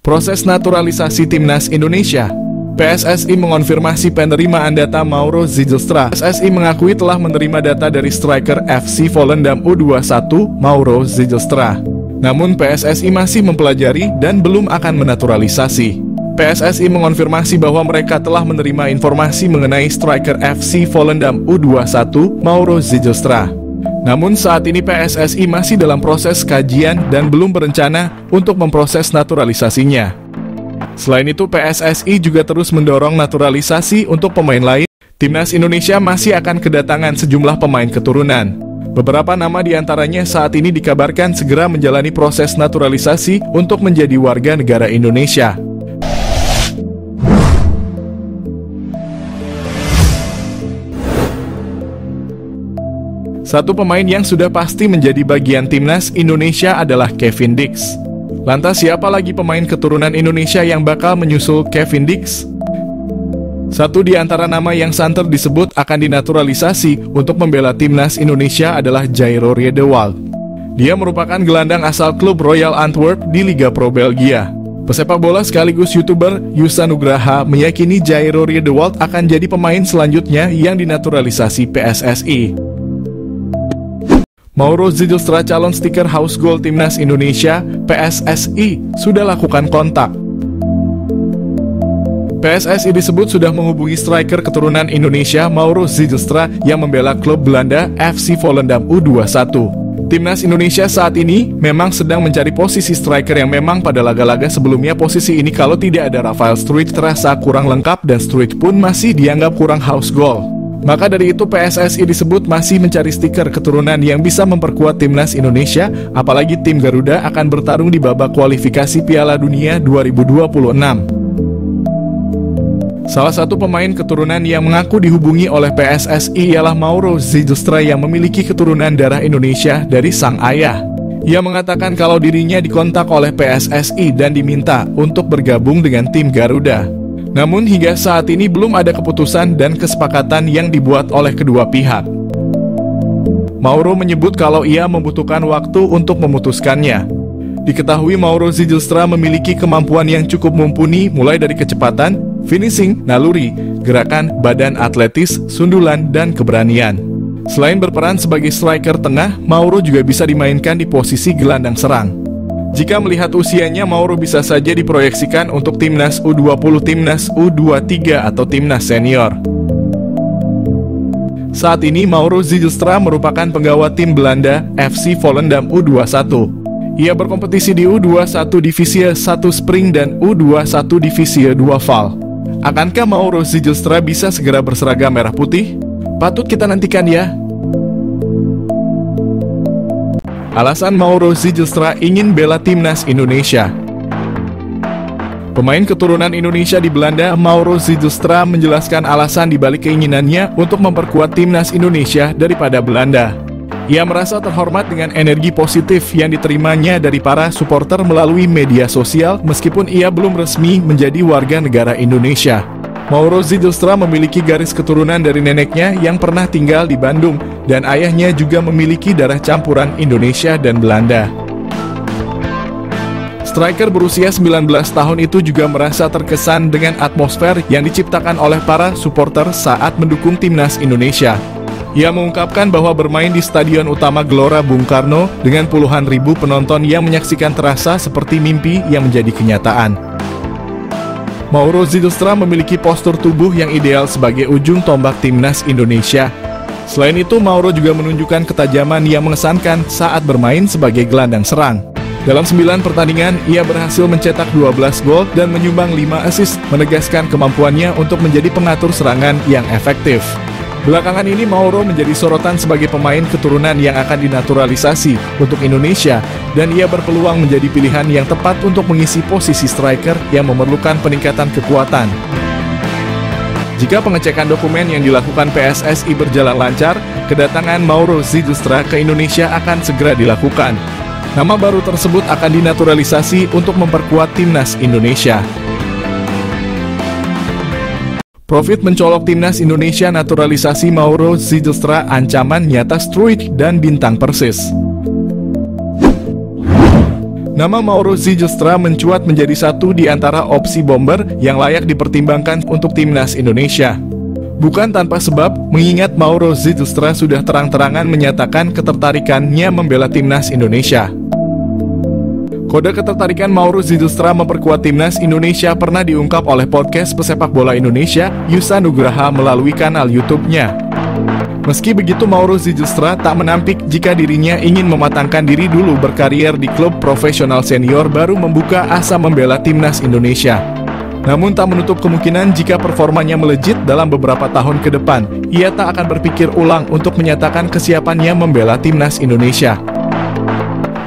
Proses naturalisasi Timnas Indonesia. PSSI mengonfirmasi penerimaan data Mauro Zijlstra. PSSI mengakui telah menerima data dari striker FC Volendam U21 Mauro Zijlstra. Namun PSSI masih mempelajari dan belum akan menaturalisasi. PSSI mengonfirmasi bahwa mereka telah menerima informasi mengenai striker FC Volendam U21 Mauro Zijlstra. Namun saat ini PSSI masih dalam proses kajian dan belum berencana untuk memproses naturalisasinya. Selain itu, PSSI juga terus mendorong naturalisasi untuk pemain lain. Timnas Indonesia masih akan kedatangan sejumlah pemain keturunan. Beberapa nama diantaranya saat ini dikabarkan segera menjalani proses naturalisasi untuk menjadi warga negara Indonesia. Satu pemain yang sudah pasti menjadi bagian Timnas Indonesia adalah Kevin Dix. Lantas siapa lagi pemain keturunan Indonesia yang bakal menyusul Kevin Dix? Satu di antara nama yang santer disebut akan dinaturalisasi untuk membela Timnas Indonesia adalah Jairo Riedewald. Dia merupakan gelandang asal klub Royal Antwerp di Liga Pro Belgia. Pesepak bola sekaligus YouTuber Yusa Nugraha meyakini Jairo Riedewald akan jadi pemain selanjutnya yang dinaturalisasi PSSI. Mauro Zijlstra calon stiker house goal Timnas Indonesia, PSSI sudah lakukan kontak. PSSI disebut sudah menghubungi striker keturunan Indonesia Mauro Zijlstra yang membela klub Belanda FC Volendam U21. Timnas Indonesia saat ini memang sedang mencari posisi striker yang memang pada laga-laga sebelumnya posisi ini kalau tidak ada Rafael Struijk terasa kurang lengkap dan Struijk pun masih dianggap kurang house goal. Maka dari itu PSSI disebut masih mencari stiker keturunan yang bisa memperkuat Timnas Indonesia, apalagi tim Garuda akan bertarung di babak kualifikasi Piala Dunia 2026. Salah satu pemain keturunan yang mengaku dihubungi oleh PSSI ialah Mauro Zijlstra yang memiliki keturunan darah Indonesia dari sang ayah. Ia mengatakan kalau dirinya dikontak oleh PSSI dan diminta untuk bergabung dengan tim Garuda. Namun hingga saat ini belum ada keputusan dan kesepakatan yang dibuat oleh kedua pihak. Mauro menyebut kalau ia membutuhkan waktu untuk memutuskannya. Diketahui Mauro Zijlstra memiliki kemampuan yang cukup mumpuni mulai dari kecepatan, finishing, naluri, gerakan, badan atletis, sundulan, dan keberanian. Selain berperan sebagai striker tengah, Mauro juga bisa dimainkan di posisi gelandang serang. Jika melihat usianya, Mauro bisa saja diproyeksikan untuk Timnas U20, Timnas U23, atau Timnas Senior. Saat ini Mauro Zijlstra merupakan penggawa tim Belanda FC Volendam U21. Ia berkompetisi di U21 Divisi 1 Spring dan U21 Divisi 2 Val. Akankah Mauro Zijlstra bisa segera berseragam merah putih? Patut kita nantikan ya. Alasan Mauro Zijlstra ingin bela Timnas Indonesia. Pemain keturunan Indonesia di Belanda, Mauro Zijlstra menjelaskan alasan dibalik keinginannya untuk memperkuat Timnas Indonesia daripada Belanda. Ia merasa terhormat dengan energi positif yang diterimanya dari para supporter melalui media sosial meskipun ia belum resmi menjadi warga negara Indonesia. Mauro Zijlstra memiliki garis keturunan dari neneknya yang pernah tinggal di Bandung dan ayahnya juga memiliki darah campuran Indonesia dan Belanda. Striker berusia 19 tahun itu juga merasa terkesan dengan atmosfer yang diciptakan oleh para supporter saat mendukung Timnas Indonesia. Ia mengungkapkan bahwa bermain di Stadion Utama Gelora Bung Karno dengan puluhan ribu penonton yang menyaksikan terasa seperti mimpi yang menjadi kenyataan. Mauro Zijlstra memiliki postur tubuh yang ideal sebagai ujung tombak Timnas Indonesia. Selain itu, Mauro juga menunjukkan ketajaman yang mengesankan saat bermain sebagai gelandang serang. Dalam 9 pertandingan, ia berhasil mencetak 12 gol dan menyumbang 5 assist, menegaskan kemampuannya untuk menjadi pengatur serangan yang efektif. Belakangan ini Mauro menjadi sorotan sebagai pemain keturunan yang akan dinaturalisasi untuk Indonesia dan ia berpeluang menjadi pilihan yang tepat untuk mengisi posisi striker yang memerlukan peningkatan kekuatan. Jika pengecekan dokumen yang dilakukan PSSI berjalan lancar, kedatangan Mauro Zijlstra ke Indonesia akan segera dilakukan. Nama baru tersebut akan dinaturalisasi untuk memperkuat Timnas Indonesia. Profit mencolok Timnas Indonesia naturalisasi Mauro Zijlstra, ancaman nyata Struijk dan bintang Persis. Nama Mauro Zylstra mencuat menjadi satu di antara opsi bomber yang layak dipertimbangkan untuk timnas Indonesia. Bukan tanpa sebab, mengingat Mauro Zylstra sudah terang-terangan menyatakan ketertarikannya membela timnas Indonesia. Kode ketertarikan Mauro Zylstra memperkuat timnas Indonesia pernah diungkap oleh podcast pesepak bola Indonesia, Yusa Nugraha melalui kanal YouTube-nya. Meski begitu, Mauro Zylstra tak menampik jika dirinya ingin mematangkan diri dulu berkarier di klub profesional senior baru membuka asa membela timnas Indonesia. Namun tak menutup kemungkinan jika performanya melejit dalam beberapa tahun ke depan, ia tak akan berpikir ulang untuk menyatakan kesiapannya membela timnas Indonesia.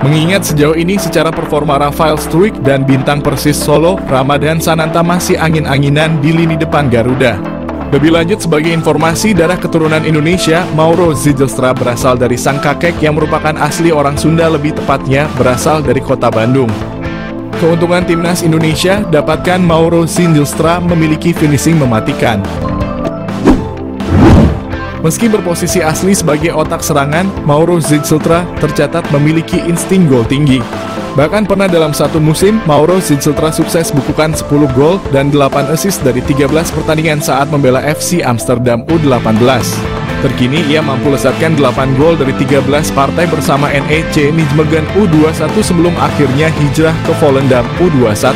Mengingat sejauh ini secara performa Rafael Struijk dan bintang Persis Solo, Ramadhan Sananta masih angin-anginan di lini depan Garuda. Lebih lanjut, sebagai informasi, darah keturunan Indonesia, Mauro Zylstra berasal dari sang kakek yang merupakan asli orang Sunda, lebih tepatnya berasal dari kota Bandung. Keuntungan timnas Indonesia, dapatkan Mauro Zylstra memiliki finishing mematikan. Meski berposisi asli sebagai otak serangan, Mauro Zylstra tercatat memiliki insting gol tinggi. Bahkan pernah dalam satu musim, Mauro Zylstra sukses bukukan 10 gol dan 8 assist dari 13 pertandingan saat membela FC Amsterdam U18. Terkini, ia mampu lesatkan 8 gol dari 13 partai bersama NEC Nijmegen U21 sebelum akhirnya hijrah ke Volendam U21.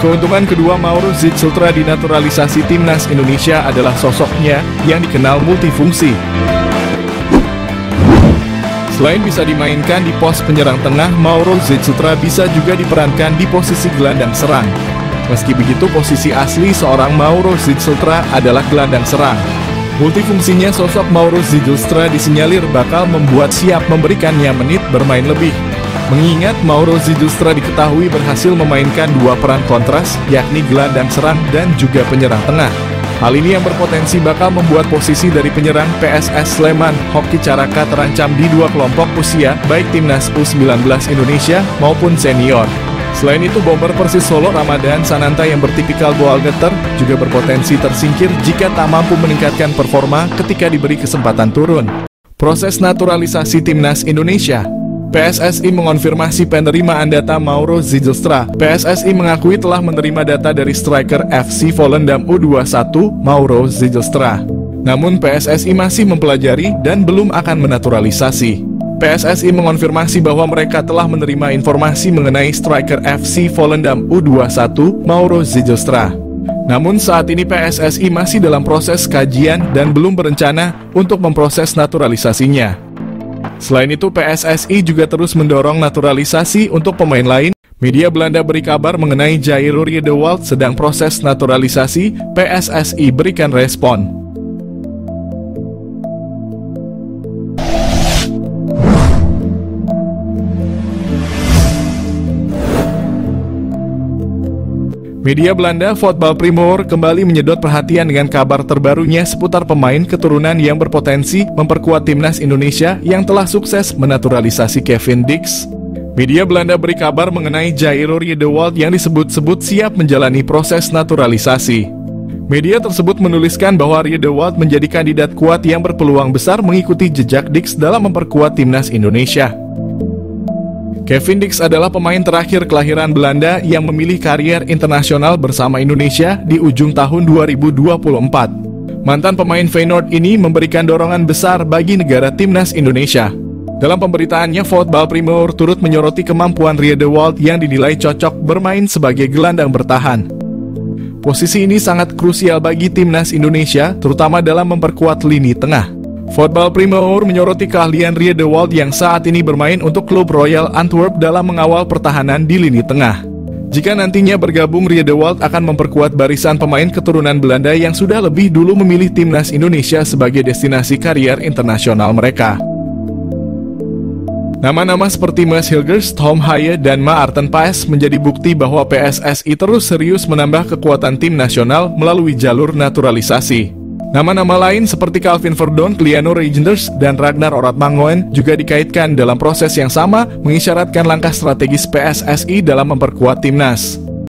Keuntungan kedua Mauro Zylstra di naturalisasi timnas Indonesia adalah sosoknya yang dikenal multifungsi. Selain bisa dimainkan di pos penyerang tengah, Mauro Zylstra bisa juga diperankan di posisi gelandang serang. Meski begitu, posisi asli seorang Mauro Zylstra adalah gelandang serang. Multifungsinya sosok Mauro Zylstra disinyalir bakal membuat siap memberikannya menit bermain lebih. Mengingat Mauro Zylstra diketahui berhasil memainkan dua peran kontras, yakni gelandang serang dan juga penyerang tengah. Hal ini yang berpotensi bakal membuat posisi dari penyerang PSS Sleman, Hoki Caraka terancam di dua kelompok usia, baik timnas U19 Indonesia maupun senior. Selain itu, bomber Persis Solo Ramadhan Sananta yang bertipikal goal getter juga berpotensi tersingkir jika tak mampu meningkatkan performa ketika diberi kesempatan turun. Proses naturalisasi timnas Indonesia. PSSI mengonfirmasi penerimaan data Mauro Zylstra. PSSI mengakui telah menerima data dari striker FC Volendam U21, Mauro Zylstra. Namun PSSI masih mempelajari dan belum akan menaturalisasi. PSSI mengonfirmasi bahwa mereka telah menerima informasi mengenai striker FC Volendam U21, Mauro Zylstra. Namun saat ini PSSI masih dalam proses kajian dan belum berencana untuk memproses naturalisasinya. Selain itu, PSSI juga terus mendorong naturalisasi untuk pemain lain. Media Belanda beri kabar mengenai Jairo Riedewald sedang proses naturalisasi, PSSI berikan respon. Media Belanda Voetbal Primeur kembali menyedot perhatian dengan kabar terbarunya seputar pemain keturunan yang berpotensi memperkuat timnas Indonesia yang telah sukses menaturalisasi Kevin Dix. Media Belanda beri kabar mengenai Jairo Riedewald yang disebut-sebut siap menjalani proses naturalisasi. Media tersebut menuliskan bahwa Riedewald menjadi kandidat kuat yang berpeluang besar mengikuti jejak Dix dalam memperkuat timnas Indonesia. Kevin Dix adalah pemain terakhir kelahiran Belanda yang memilih karier internasional bersama Indonesia di ujung tahun 2024. Mantan pemain Feyenoord ini memberikan dorongan besar bagi negara timnas Indonesia. Dalam pemberitaannya, Voetbal Primeur turut menyoroti kemampuan Riedewald yang dinilai cocok bermain sebagai gelandang bertahan. Posisi ini sangat krusial bagi timnas Indonesia, terutama dalam memperkuat lini tengah. Voetbal Primeur menyoroti keahlian Riedewald yang saat ini bermain untuk klub Royal Antwerp dalam mengawal pertahanan di lini tengah. Jika nantinya bergabung, Riedewald akan memperkuat barisan pemain keturunan Belanda yang sudah lebih dulu memilih timnas Indonesia sebagai destinasi karier internasional mereka. Nama-nama seperti Maes Hilgers, Tom Haye, dan Maarten Paes menjadi bukti bahwa PSSI terus serius menambah kekuatan tim nasional melalui jalur naturalisasi. Nama-nama lain seperti Calvin Verdon, Kliano Reijnders, dan Ragnar Oratmangoen juga dikaitkan dalam proses yang sama mengisyaratkan langkah strategis PSSI dalam memperkuat timnas.